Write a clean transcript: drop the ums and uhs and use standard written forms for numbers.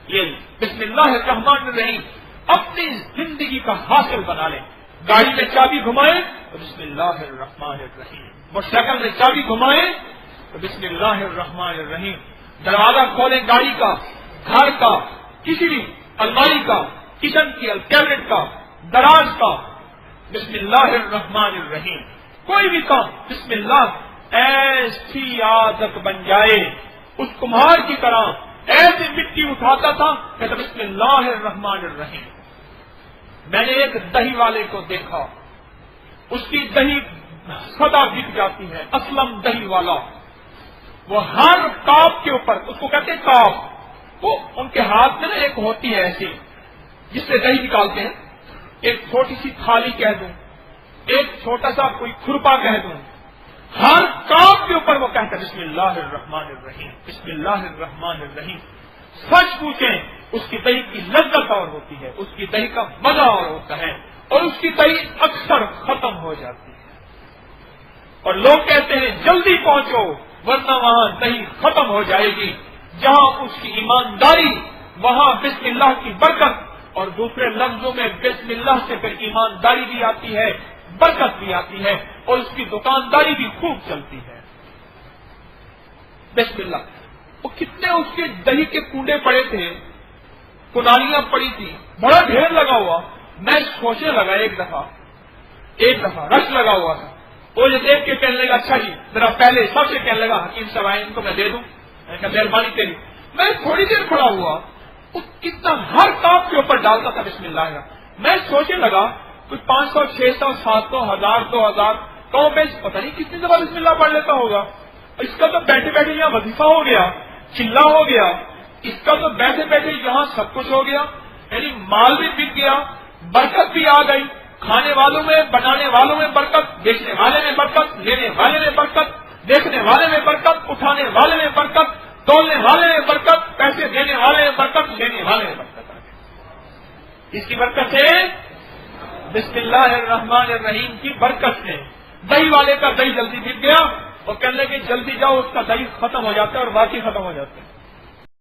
یہ بسم اللہ الرحمن الرحیم اپنی زندگی کا حاصل بنا لیں. گاڑی میں چابی گھمائیں تو بسم اللہ الرحمن الرحیم. موٹر سائیکل میں چابی گھمائیں تو بسم اللہ الرحمن الرحیم. دروازہ کھولیں گاڑی کا، گھر کا، کسی بھی الماری کا، کچن کی کیبنٹ کا، دراز کا، بسم اللہ الرحمن الرحیم. کوئی بھی کام بسم اللہ ایسی عادت بن جائے. اس کمہار کی طرح ایسی مٹی اٹھاتا تھا کہ بسم اللہ الرحمن الرحیم. میں نے ایک دہی والے کو دیکھا، اس کی دہی سدا بک جاتی ہے. اسلم دہی والا، وہ ہر کاپ کے اوپر، اس کو کہتے ہیں کاپ، وہ ان کے ہاتھ میں نا ایک ہوتی ہے ایسی جس سے دہی نکالتے ہیں. ایک چھوٹی سی تھالی کہہ دوں، ایک چھوٹا سا کوئی کھرپا کہہ دوں، ہر کاپ کے اوپر وہ کہتا ہے بسم اللہ الرحمن الرحیم، بسم اللہ الرحمن الرحیم. سچ پوچھیں اس کی دہی کی لذت اور ہوتی ہے، اس کی دہی کا مزہ اور ہوتا ہے، اور اس کی دہی اکثر ختم ہو جاتی ہے. اور لوگ کہتے ہیں جلدی پہنچو ورنہ وہاں دہی ختم ہو جائے گی. جہاں اس کی ایمانداری وہاں بسم اللہ کی برکت، اور دوسرے لفظوں میں بسم اللہ سے پھر ایمانداری بھی آتی ہے، برکت بھی آتی ہے، اور اس کی دکانداری بھی خوب چلتی ہے. بسم اللہ. وہ کتنے اس کے دہی کے کنڈے پڑے تھے، کنالیاں پڑی تھی، بڑا ڈھیر لگا ہوا. میں سوچنے لگا ایک دفعہ رش لگا ہوا تھا. وہ جو دیکھ کے کہنے لگا اچھا جی ذرا پہلے سب سے کہنے لگا حکیم صاحب آئے ان کو میں دے دوں. میں کہا مہربانی تیری. میں تھوڑی دیر کھڑا ہوا، وہ کتنا ہر کاپ کے اوپر ڈالتا تھا بسم اللہ کا. میں سوچنے لگا کوئی 500 600 700 1000 2000 تو میں پتہ نہیں کتنی دفعہ بسم اللہ پڑھ لیتا ہوگا. اس کا تو بیٹھے بیٹھے یہاں وظیفہ ہو گیا، چلا ہو گیا. اس کا تو بیٹھے بیٹھے یہاں سب کچھ ہو گیا. یعنی مال بھی بک گیا، برکت بھی آ گئی. کھانے والوں میں، بنانے والوں میں برکت، بیچنے والے میں برکت، لینے والے میں برکت، دیکھنے والے میں برکت، اٹھانے والے میں برکت، تولنے والے میں برکت، پیسے دینے والے میں برکت، لینے والے میں برکت. اس کی برکت ہے بسم اللہ الرحمن الرحیم کی برکت سے. دہی والے کا دہی جلدی بک گیا اور کہنے لگے جلدی جاؤ، اس کا دہی ختم ہو جاتا ہے، اور باقی ختم ہو جاتے ہیں.